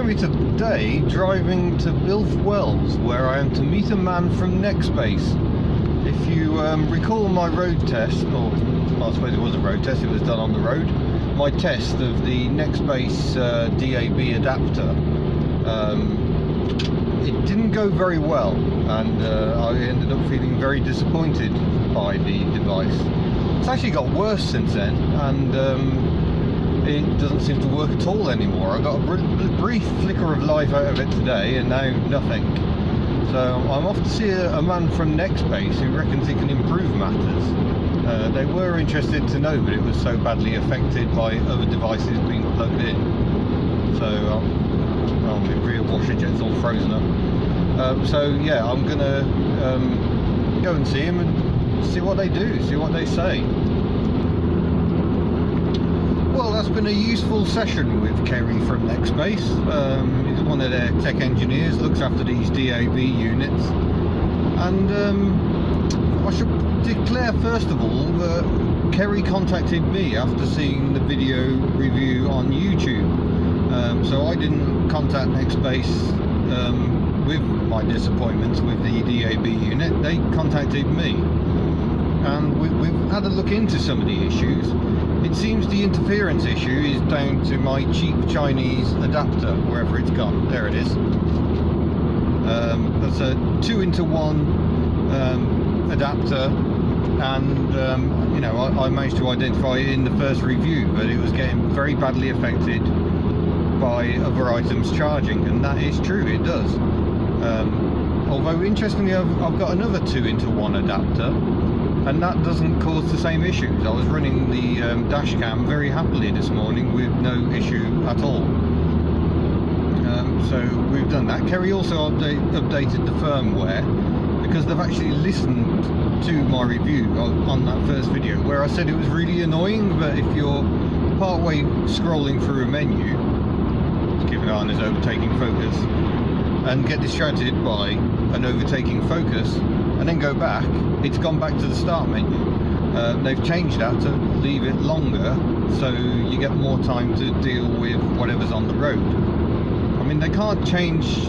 find me today driving to Bilf Wells, where I am to meet a man from Nextbase. If you recall my road test, or I suppose it was a road test, it was done on the road, my test of the Nextbase DAB adapter, it didn't go very well, and I ended up feeling very disappointed by the device. It's actually got worse since then, and it doesn't seem to work at all anymore. I got a brief flicker of life out of it today, and now nothing. So I'm off to see a man from Nextbase who reckons he can improve matters. They were interested to know that it was so badly affected by other devices being plugged in. So well, my rear washer jet's all frozen up. So yeah, I'm gonna go and see him and see what they do, see what they say. Well, that's been a useful session with Kerry from Nextbase. He's one of their tech engineers, looks after these DAB units. And I should declare first of all that Kerry contacted me after seeing the video review on YouTube. So I didn't contact Nextbase with my disappointments with the DAB unit. They contacted me. And we've had a look into some of the issues. It seems the interference issue is down to my cheap Chinese adapter, wherever it's gone. There it is. That's a 2-in-1 adapter, and you know, I managed to identify it in the first review that it was getting very badly affected by other items charging, and that is true, it does. Although interestingly, I've got another 2-in-1 adapter, and that doesn't cause the same issues. I was running the dash cam very happily this morning with no issue at all. So we've done that. Kerry also updated the firmware, because they've actually listened to my review on that first video, where I said it was really annoying that if you're partway scrolling through a menu, keep an eye on this overtaking focus, and get distracted by an overtaking focus, and then go back, it's gone back to the start menu. They've changed that to leave it longer, so you get more time to deal with whatever's on the road. I mean, they can't change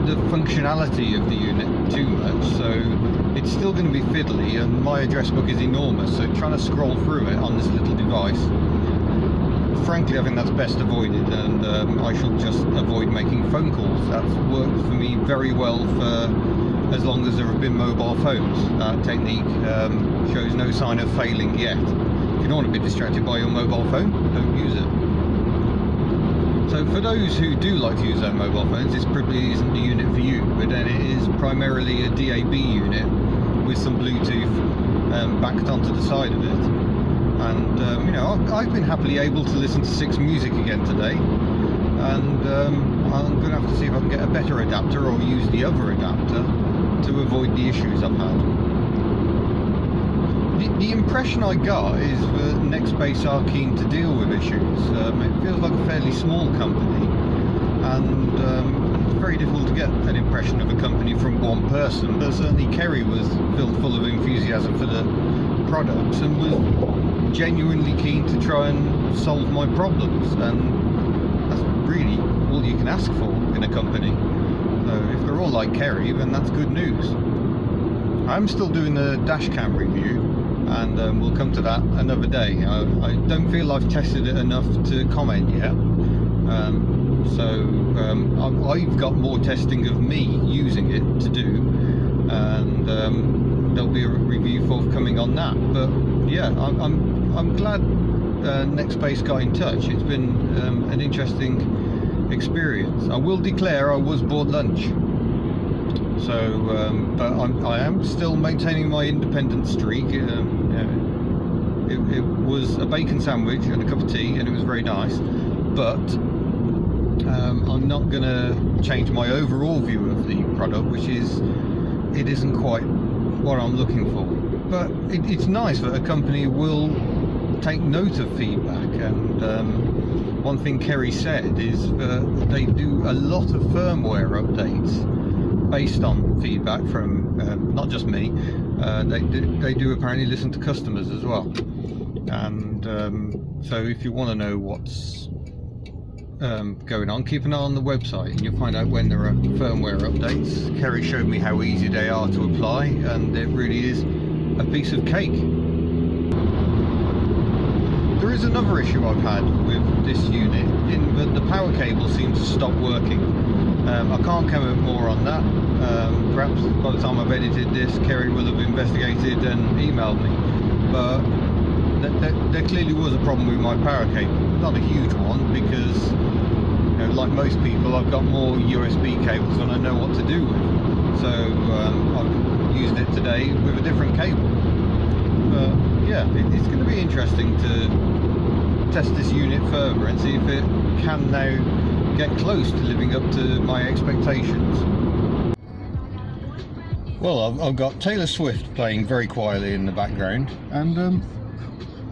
the functionality of the unit too much, so it's still going to be fiddly, and my address book is enormous, so trying to scroll through it on this little device, frankly I think that's best avoided, and I shall just avoid making phone calls. That's worked for me very well for as long as there have been mobile phones. That technique shows no sign of failing yet. If you don't want to be distracted by your mobile phone, don't use it. So for those who do like to use their mobile phones, this probably isn't the unit for you, but then it is primarily a DAB unit with some Bluetooth backed onto the side of it. And you know, I've been happily able to listen to 6 music again today, and I'm going to have to see if I can get a better adapter or use the other adapter to avoid the issues I've had. The impression I got is that Nextbase are keen to deal with issues. It feels like a fairly small company, and it's very difficult to get an impression of a company from one person, but certainly Kerry was filled full of enthusiasm for the products and was genuinely keen to try and solve my problems, and that's really all you can ask for in a company. So if they're all like Kerry, then that's good news. I'm still doing the dash cam review, and we'll come to that another day. I don't feel I've tested it enough to comment yet, so I've got more testing of me using it to do, and there'll be a review forthcoming on that. But yeah, I'm glad Nextbase got in touch. It's been an interesting experience. I will declare I was bought lunch, so but I am still maintaining my independent streak. It was a bacon sandwich and a cup of tea, and it was very nice, but I'm not going to change my overall view of the product, which is it isn't quite what I'm looking for. But it's nice that a company will take note of feedback, and one thing Kerry said is that they do a lot of firmware updates based on feedback from not just me. They do apparently listen to customers as well, and so if you want to know what's going on, keep an eye on the website and you'll find out when there are firmware updates. Kerry showed me how easy they are to apply, and it really is a piece of cake. There is another issue I've had with this unit, in that the power cable seems to stop working. I can't comment more on that. Perhaps by the time I've edited this, Kerry will have investigated and emailed me. But there clearly was a problem with my power cable. Not a huge one, because you know, like most people, I've got more USB cables than I know what to do with. So I've used it today with a different cable. But yeah, it's going to be interesting to test this unit further and see if it can now get close to living up to my expectations. Well, I've got Taylor Swift playing very quietly in the background, and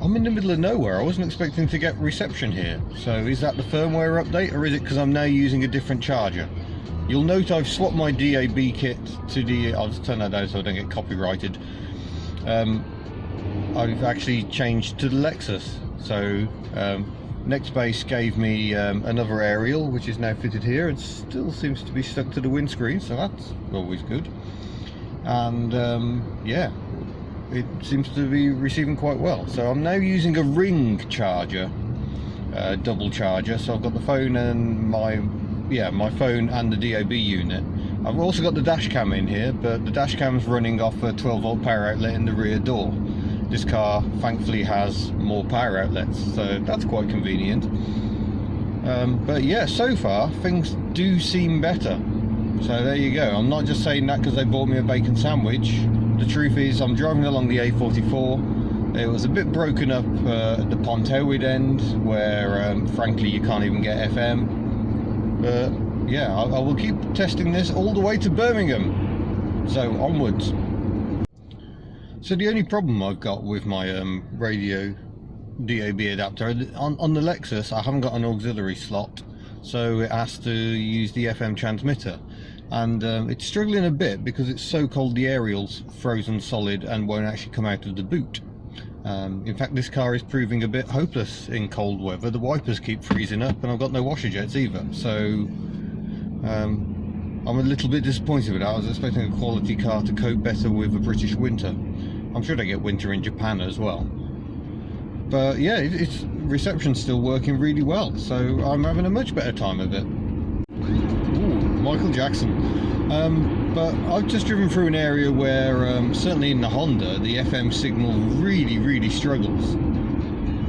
I'm in the middle of nowhere. I wasn't expecting to get reception here. So is that the firmware update, or is it because I'm now using a different charger? You'll note I've swapped my DAB kit to the... I'll just turn that down so I don't get copyrighted. I've actually changed to the Lexus. So Nextbase gave me another aerial, which is now fitted here. It still seems to be stuck to the windscreen, so that's always good. And yeah, it seems to be receiving quite well. So I'm now using a ring charger, double charger. So I've got the phone and my phone and the DAB unit. I've also got the dash cam in here, but the dash cam's running off a 12-volt power outlet in the rear door. This car thankfully has more power outlets, so that's quite convenient. But yeah, so far things do seem better. So there you go. I'm not just saying that because they bought me a bacon sandwich. The truth is, I'm driving along the A44. It was a bit broken up at the Pontewood end, where frankly you can't even get FM. But yeah, I will keep testing this all the way to Birmingham. So onwards. So the only problem I've got with my radio DAB adapter, on the Lexus I haven't got an auxiliary slot, so it has to use the FM transmitter, and it's struggling a bit because it's so cold the aerial's frozen solid and won't actually come out of the boot. In fact, this car is proving a bit hopeless in cold weather. The wipers keep freezing up and I've got no washer jets either, so I'm a little bit disappointed with that. I was expecting a quality car to cope better with a British winter. I'm sure they get winter in Japan as well. But yeah, its reception's still working really well, so I'm having a much better time of it. Ooh, Michael Jackson. But I've just driven through an area where, certainly in the Honda, the FM signal really struggles.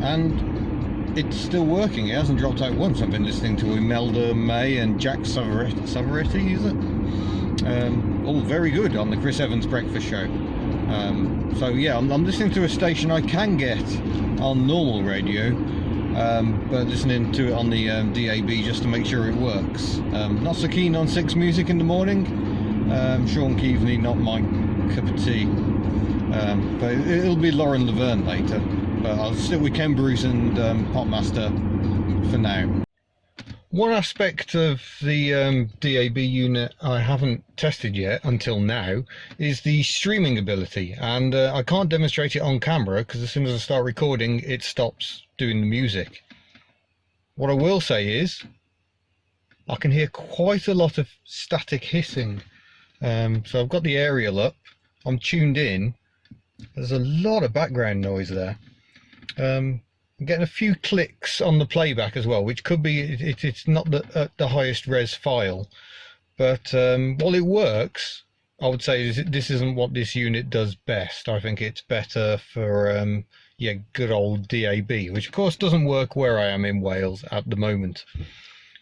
And it's still working. It hasn't dropped out once. I've been listening to Imelda May and Jack Savoretti, is it? All very good on the Chris Evans Breakfast Show. So yeah, I'm listening to a station I can get on normal radio, but listening to it on the DAB just to make sure it works. Not so keen on 6 music in the morning. Sean Keaveney, not my cup of tea. But it'll be Lauren Laverne later. But I'll stick with Ken Bruce and Popmaster for now. One aspect of the DAB unit I haven't tested yet until now is the streaming ability, and I can't demonstrate it on camera because as soon as I start recording it stops doing the music. What I will say is I can hear quite a lot of static hissing. So I've got the aerial up, I'm tuned in, there's a lot of background noise there. I'm getting a few clicks on the playback as well, which could be it's not the highest res file, but while it works, I would say this isn't what this unit does best. I think it's better for yeah, good old DAB, which of course doesn't work where I am in Wales at the moment.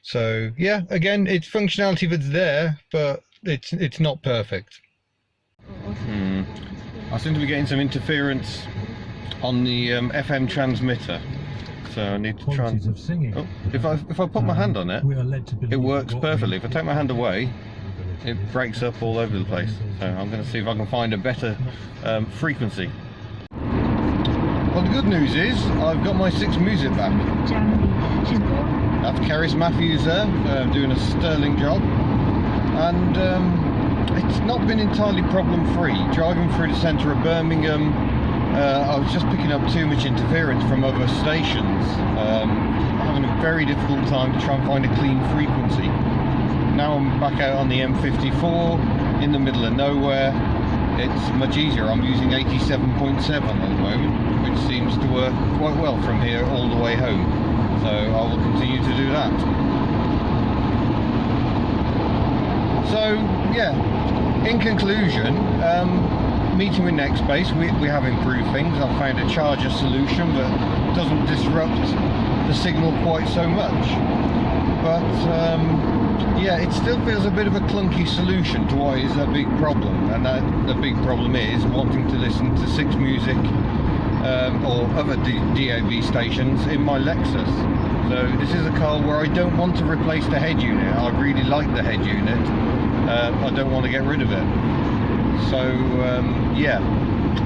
So yeah, again, it's functionality that's there, but it's not perfect. I seem to be getting some interference on the FM transmitter, so I need to try and... Oh, if I put my hand on it, it works perfectly. If I take my hand away, it breaks up all over the place. So I'm going to see if I can find a better frequency. Well, the good news is I've got my 6 music back. That's Kerris Matthews there, doing a sterling job, and it's not been entirely problem-free. Driving through the centre of Birmingham, I was just picking up too much interference from other stations. having a very difficult time to try and find a clean frequency. Now I'm back out on the M54 in the middle of nowhere. It's much easier. I'm using 87.7 at the moment, which seems to work quite well from here all the way home. So I will continue to do that. So yeah, in conclusion, meeting with Nextbase, we have improved things. I've found a charger solution that doesn't disrupt the signal quite so much. But yeah, it still feels a bit of a clunky solution to what is a big problem, and the big problem is wanting to listen to 6 Music or other DAB stations in my Lexus. So this is a car where I don't want to replace the head unit. I really like the head unit. I don't want to get rid of it. So yeah,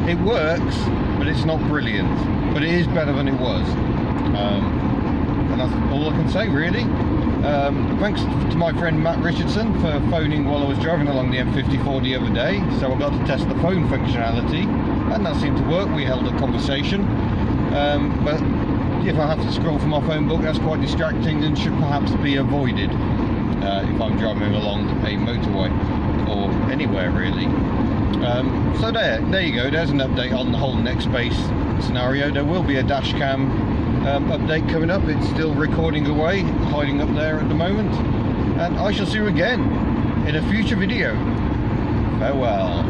it works, but it's not brilliant. But it is better than it was. And that's all I can say, really. Thanks to my friend Matt Richardson for phoning while I was driving along the M54 the other day. So I got to test the phone functionality, and that seemed to work. We held a conversation. But if I have to scroll from my phone book, that's quite distracting and should perhaps be avoided if I'm driving along a motorway or anywhere really. So there you go. There's an update on the whole Nextbase scenario. There will be a dash cam update coming up. It's still recording away, hiding up there at the moment, and I shall see you again in a future video. Farewell.